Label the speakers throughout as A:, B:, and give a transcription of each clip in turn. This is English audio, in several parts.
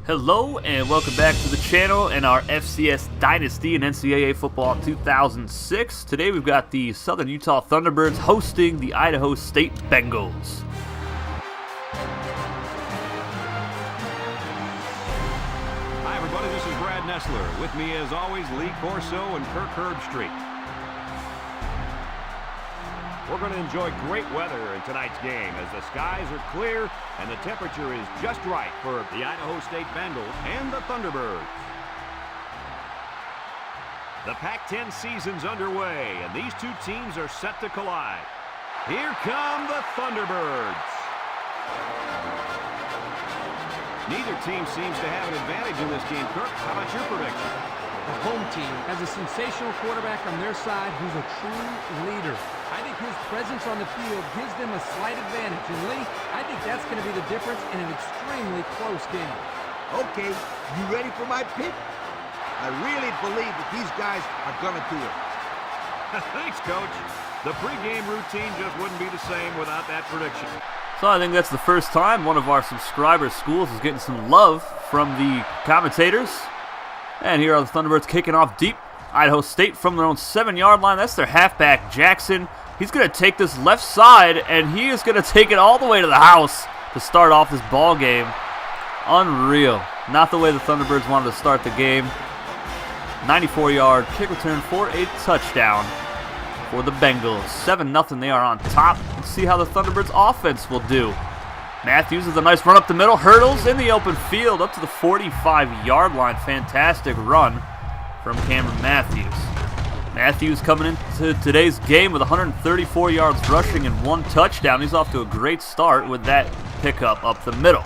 A: Hello and welcome back to the channel and our FCS Dynasty in NCAA football 2006. Today we've got the Southern Utah Thunderbirds hosting the Idaho State Bengals.
B: Hi everybody, this is Brad Nessler. With me as always, Lee Corso and Kirk Herbstreit. We're going to enjoy great weather in tonight's game as the skies are clear and the temperature is just right for the Idaho State Bengals and the Thunderbirds. The Pac-10 season's underway and these two teams are set to collide. Here come the Thunderbirds. Neither team seems to have an advantage in this game. Kirk, how about your prediction?
C: The home team has a sensational quarterback on their side who's a true leader. I think his presence on the field gives them a slight advantage. And Lee, I think that's going to be the difference in an extremely close game.
D: Okay, you ready for my pick? I really believe that these guys are going to do it.
B: Thanks, Coach. The pregame routine just wouldn't be the same without that prediction.
A: So I think that's the first time one of our subscriber schools is getting some love from the commentators. And here are the Thunderbirds kicking off deep. Idaho State from their own 7-yard line. That's their halfback, Jackson. He's going to take this left side, and he is going to take it all the way to the house to start off this ball game. Unreal. Not the way the Thunderbirds wanted to start the game. 94-yard kick return for a touchdown for the Bengals. 7-0, they are on top. Let's see how the Thunderbirds offense will do. Matthews with a nice run up the middle, hurdles in the open field up to the 45-yard line. Fantastic run from Cameron Matthews. Matthews coming into today's game with 134 yards rushing and 1 touchdown. He's off to a great start with that pickup up the middle.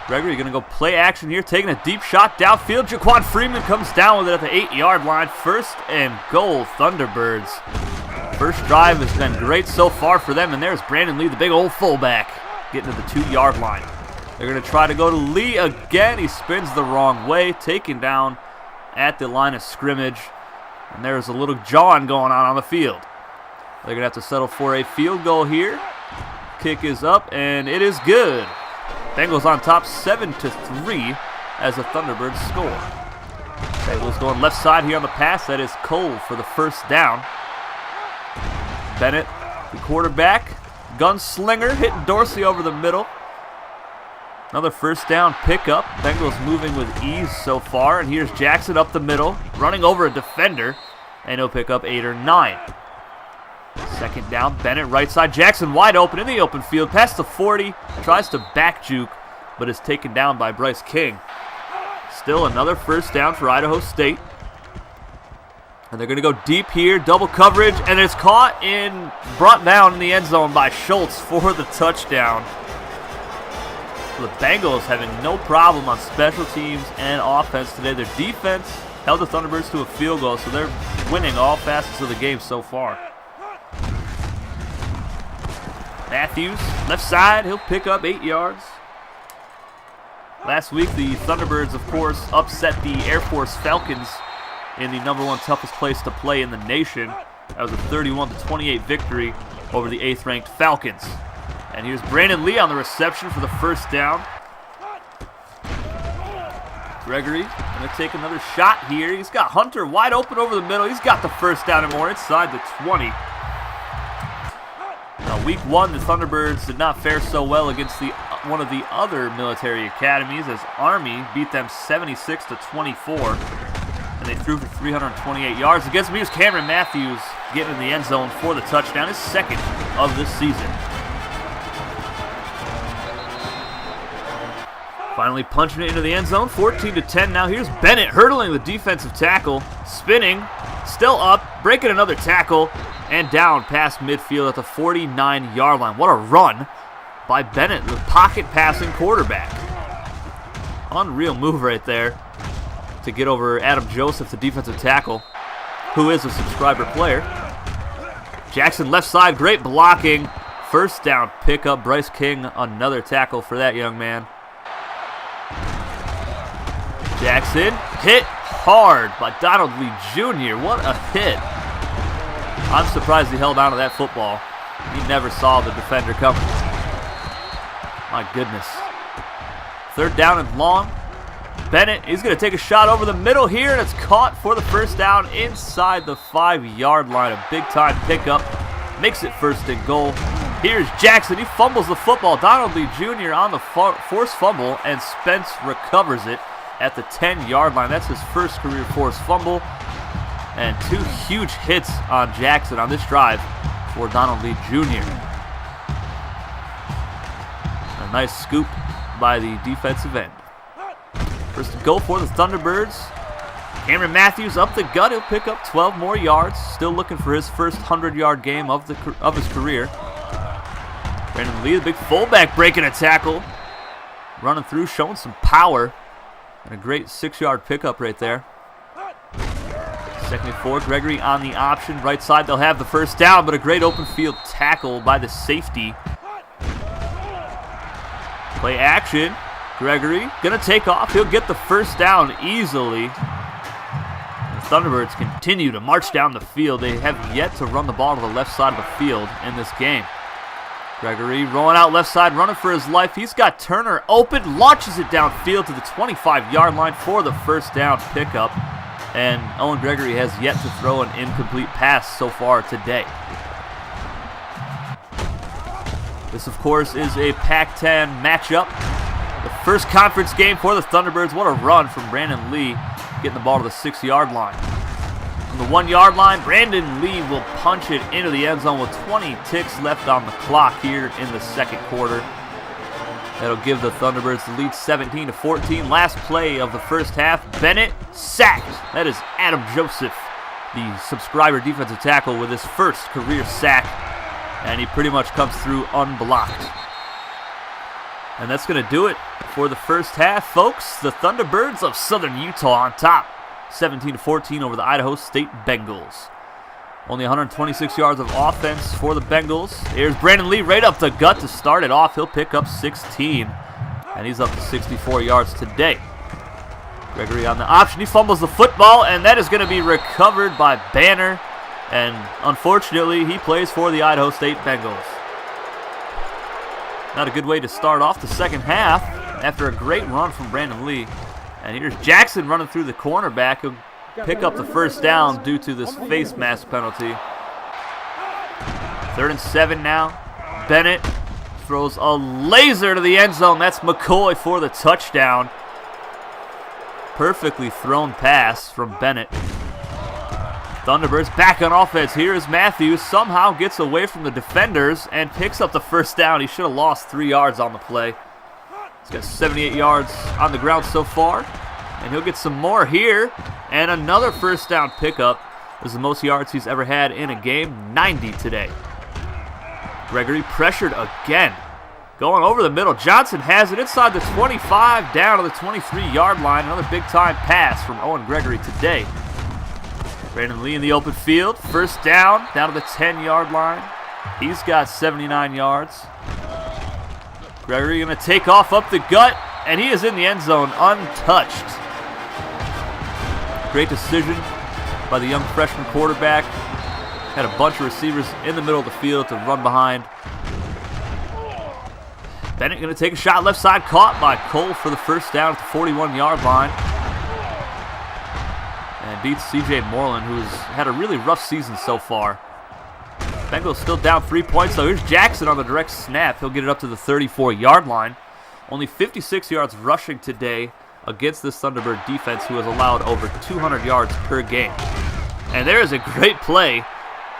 A: Gregory going to go play action here, taking a deep shot downfield. Jaquan Freeman comes down with it at the 8-yard line. First and goal, Thunderbirds. First drive has been great so far for them, and there's Brandon Lee, the big old fullback, getting to the 2-yard line. They're going to try to go to Lee again. He spins the wrong way, taken down at the line of scrimmage. And there's a little jawing going on the field. They're going to have to settle for a field goal here. Kick is up, and it is good. Bengals on top 7-3 as the Thunderbirds score. Bengals going left side here on the pass. That is Cole for the first down. Bennett, the quarterback. Gunslinger hitting Dorsey over the middle. Another first down pickup. Bengals moving with ease so far. And here's Jackson up the middle, running over a defender. And he'll pick up 8 or 9. Second down, Bennett right side. Jackson wide open in the open field. Past the 40. Tries to back juke, but is taken down by Bryce King. Still another first down for Idaho State. And they're going to go deep here. Double coverage. And it's caught and brought down in the end zone by Schultz for the touchdown. The Bengals having no problem on special teams and offense today. Their defense held the Thunderbirds to a field goal, so they're winning all facets of the game so far. Matthews, left side, he'll pick up 8 yards. Last week, the Thunderbirds, of course, upset the Air Force Falcons in the #1 toughest place to play in the nation. That was a 31-28 victory over the 8th-ranked Falcons. And here's Brandon Lee on the reception for the first down. Gregory going to take another shot here. He's got Hunter wide open over the middle. He's got the first down and more inside the 20. Now, week 1, the Thunderbirds did not fare so well against one of the other military academies as Army beat them 76-24. And they threw for 328 yards. Against them, here's Cameron Matthews getting in the end zone for the touchdown, his second of this season. Finally punching it into the end zone, 14-10 now. Here's Bennett hurdling the defensive tackle, spinning, still up, breaking another tackle, and down past midfield at the 49-yard line. What a run by Bennett, the pocket passing quarterback. Unreal move right there to get over Adam Joseph, the defensive tackle, who is a subscriber player. Jackson left side, great blocking. First down pickup, Bryce King, another tackle for that young man. Jackson hit hard by Donald Lee Jr. What a hit. I'm surprised he held on to that football. He never saw the defender coming. My goodness. Third down and long. Bennett is going to take a shot over the middle here, and it's caught for the first down inside the 5-yard line. A big-time pickup. Makes it first and goal. Here's Jackson. He fumbles the football. Donald Lee Jr. on the forced fumble, and Spence recovers it at the 10-yard line. That's his first career forced fumble. And 2 huge hits on Jackson on this drive for Donald Lee Jr. A nice scoop by the defensive end. First and goal for the Thunderbirds. Cameron Matthews up the gut. He'll pick up 12 more yards. Still looking for his first 100-yard game of his career. Brandon Lee, the big fullback, breaking a tackle. Running through, showing some power. And a great 6-yard pickup right there. Second and 4, Gregory on the option. Right side, they'll have the first down, but a great open field tackle by the safety. Play action. Gregory gonna take off. He'll get the first down easily. The Thunderbirds continue to march down the field. They have yet to run the ball to the left side of the field in this game. Gregory rolling out left side, running for his life. He's got Turner open, launches it downfield to the 25-yard line for the first down pickup. And Owen Gregory has yet to throw an incomplete pass so far today. This, of course, is a Pac-10 matchup. The first conference game for the Thunderbirds. What a run from Brandon Lee, getting the ball to the 6-yard line. From the 1-yard line, Brandon Lee will punch it into the end zone with 20 ticks left on the clock here in the second quarter. That'll give the Thunderbirds the lead 17-14. Last play of the first half, Bennett sacked. That is Adam Joseph, the subscriber defensive tackle, with his first career sack. And he pretty much comes through unblocked. And that's going to do it for the first half, folks. The Thunderbirds of Southern Utah on top, 17-14 over the Idaho State Bengals. Only 126 yards of offense for the Bengals. Here's Brandon Lee right up the gut to start it off. He'll pick up 16, and he's up to 64 yards today. Gregory on the option. He fumbles the football, and that is going to be recovered by Banner. And unfortunately, he plays for the Idaho State Bengals. Not a good way to start off the second half after a great run from Brandon Lee. And here's Jackson running through the cornerback. He'll pick up the first down due to this face mask penalty. 3rd and 7 now. Bennett throws a laser to the end zone. That's McCoy for the touchdown. Perfectly thrown pass from Bennett. Thunderbirds back on offense. Here is Matthews. Somehow gets away from the defenders and picks up the first down. He should have lost 3 yards on the play. He's got 78 yards on the ground so far. And he'll get some more here. And another first down pickup. This is the most yards he's ever had in a game. 90 today. Gregory pressured again. Going over the middle. Johnson has it inside the 25 down to the 23-yard line. Another big-time pass from Owen Gregory today. Brandon Lee in the open field. First down to the 10-yard line. He's got 79 yards. Gregory going to take off up the gut, and he is in the end zone untouched. Great decision by the young freshman quarterback. Had a bunch of receivers in the middle of the field to run behind. Bennett going to take a shot left side, caught by Cole for the first down at the 41-yard line. And beats C.J. Moreland, who's had a really rough season so far. Bengals still down 3 points, though. Here's Jackson on the direct snap. He'll get it up to the 34-yard line. Only 56 yards rushing today against this Thunderbird defense, who has allowed over 200 yards per game. And there is a great play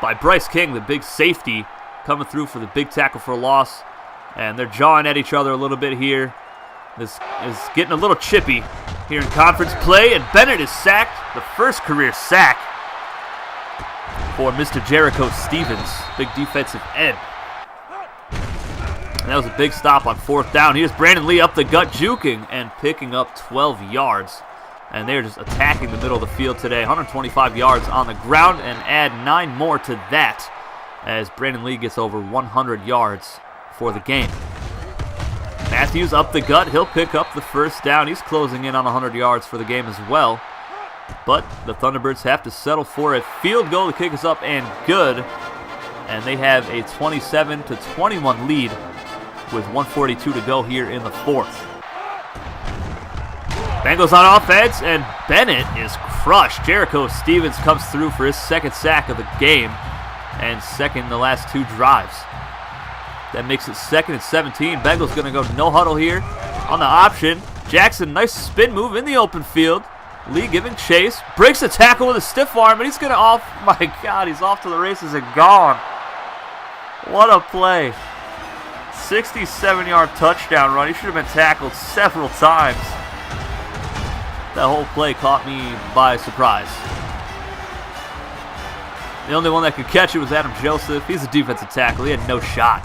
A: by Bryce King, the big safety, coming through for the big tackle for a loss. And they're jawing at each other a little bit here. This is getting a little chippy here in conference play, and Bennett is sacked. The first career sack for Mr. Jericho Stevens, big defensive end. And that was a big stop on 4th down. Here's Brandon Lee up the gut, juking and picking up 12 yards. And they're just attacking the middle of the field today. 125 yards on the ground, and add 9 more to that as Brandon Lee gets over 100 yards for the game. Matthews up the gut. He'll pick up the first down. He's closing in on 100 yards for the game as well. But the Thunderbirds have to settle for a field goal. The kick is up and good. And they have a 27-21 lead with 1:42 to go here in the 4th. Bengals on offense, and Bennett is crushed. Jericho Stevens comes through for his second sack of the game and second in the last 2 drives. That makes it 2nd and 17. Bengals going to go no huddle here on the option. Jackson, nice spin move in the open field. Lee giving chase, breaks the tackle with a stiff arm, and he's going to my God, he's off to the races and gone. What a play. 67-yard touchdown run. He should have been tackled several times. That whole play caught me by surprise. The only one that could catch it was Adam Joseph. He's a defensive tackle. He had no shot.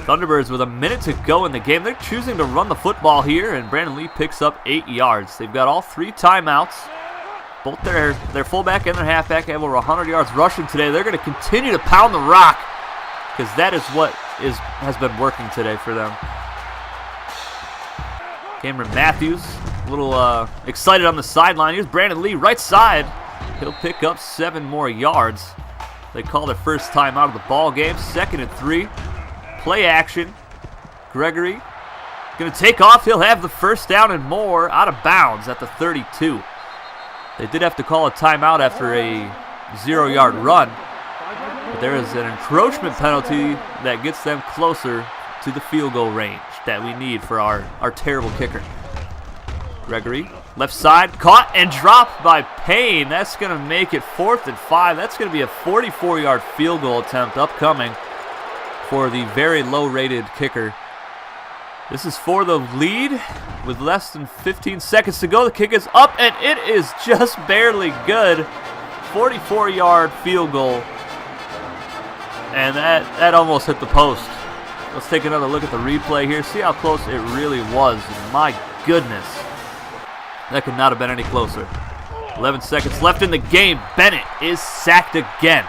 A: Thunderbirds with a minute to go in the game. They're choosing to run the football here, and Brandon Lee picks up 8 yards. They've got all 3 timeouts. Both their fullback and their halfback have over 100 yards rushing today. They're going to continue to pound the rock because that is what has been working today for them. Cameron Matthews, a little excited on the sideline. Here's Brandon Lee, right side. He'll pick up 7 more yards. They call their first time out of the ball game. 2nd and 3. Play action. Gregory going to take off. He'll have the first down and more out of bounds at the 32. They did have to call a timeout after a 0-yard run. But there is an encroachment penalty that gets them closer to the field goal range that we need for our terrible kicker. Gregory, left side, caught and dropped by Payne. That's going to make it 4th and 5. That's going to be a 44-yard field goal attempt upcoming for the very low-rated kicker. This is for the lead with less than 15 seconds to go. The kick is up, and it is just barely good. 44-yard field goal. And that almost hit the post. Let's take another look at the replay here. See how close it really was. My goodness. That could not have been any closer. 11 seconds left in the game. Bennett is sacked again.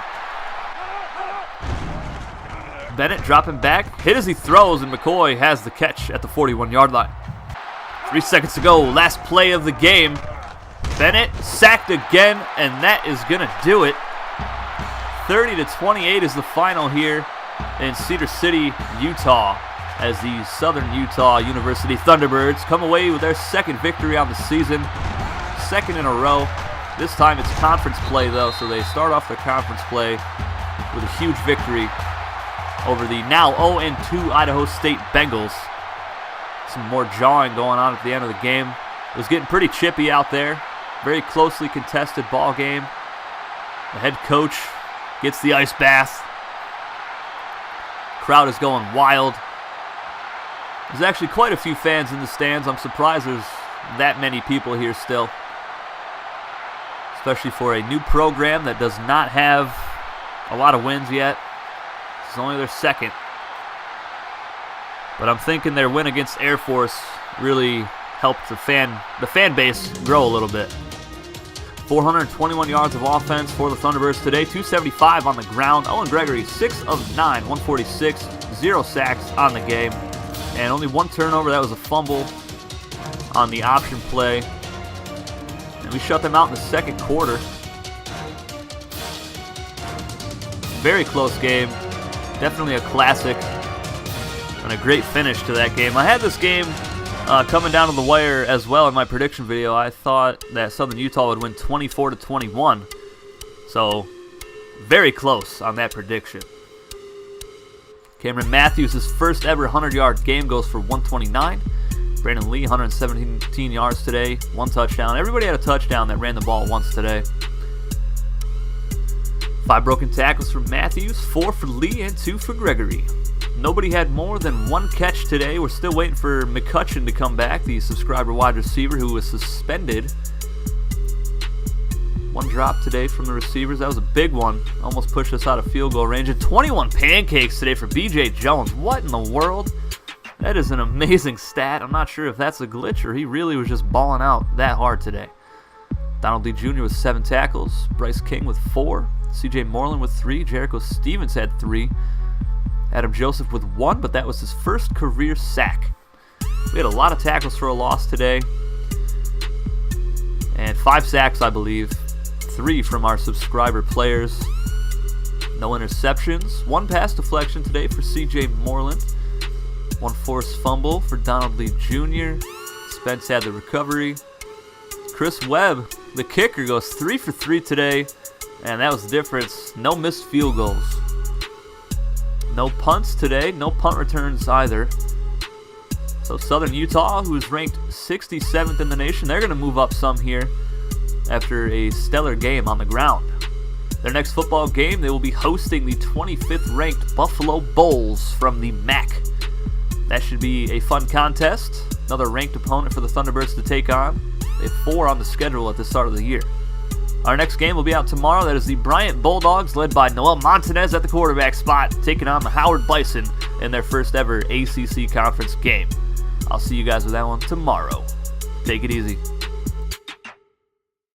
A: Bennett dropping back. Hit as he throws, and McCoy has the catch at the 41-yard line. 3 seconds to go. Last play of the game. Bennett sacked again, and that is going to do it. 30-28 is the final here in Cedar City, Utah, as the Southern Utah University Thunderbirds come away with their 2nd victory on the season, 2nd in a row. This time it's conference play, though, so they start off their conference play with a huge victory over the now 0-2 Idaho State Bengals. Some more jawing going on at the end of the game. It was getting pretty chippy out there. Very closely contested ball game. The head coach gets the ice bath. Crowd is going wild. There's actually quite a few fans in the stands. I'm surprised there's that many people here still. Especially for a new program that does not have a lot of wins yet. It's only their 2nd. But I'm thinking their win against Air Force really helped the fan base grow a little bit. 421 yards of offense for the Thunderbirds today, 275 on the ground. Owen Gregory, 6 of 9, 146, 0 sacks on the game, and only 1 turnover. That was a fumble on the option play. And we shut them out in the 2nd quarter. Very close game. Definitely a classic and a great finish to that game. I had this game coming down to the wire as well in my prediction video. I thought that Southern Utah would win 24-21. So, very close on that prediction. Cameron Matthews, his first ever 100-yard game, goes for 129. Brandon Lee, 117 yards today, 1 touchdown. Everybody had a touchdown that ran the ball once today. 5 broken tackles for Matthews, 4 for Lee, and 2 for Gregory. Nobody had more than 1 catch today. We're still waiting for McCutcheon to come back, the subscriber wide receiver who was suspended. 1 drop today from the receivers. That was a big one. Almost pushed us out of field goal range. And 21 pancakes today for B.J. Jones. What in the world? That is an amazing stat. I'm not sure if that's a glitch or he really was just balling out that hard today. Donald Lee Jr. with 7 tackles. Bryce King with 4. C.J. Moreland with 3. Jericho Stevens had 3. Adam Joseph with 1, but that was his first career sack. We had a lot of tackles for a loss today. And 5 sacks, I believe. 3 from our subscriber players. No interceptions. 1 pass deflection today for C.J. Moreland. 1 forced fumble for Donald Lee Jr. Spence had the recovery. Chris Webb, the kicker, goes 3 for 3 today, and that was the difference. No missed field goals. No punts today, no punt returns either. So Southern Utah, who's ranked 67th in the nation, they're going to move up some here after a stellar game on the ground. Their next football game, they will be hosting the 25th ranked Buffalo Bulls from the MAC. That should be a fun contest. Another ranked opponent for the Thunderbirds to take on. They have 4 on the schedule at the start of the year. Our next game will be out tomorrow. That is the Bryant Bulldogs, led by Noel Montanez at the quarterback spot, taking on the Howard Bison in their first ever ACC conference game. I'll see you guys with that one tomorrow. Take it easy.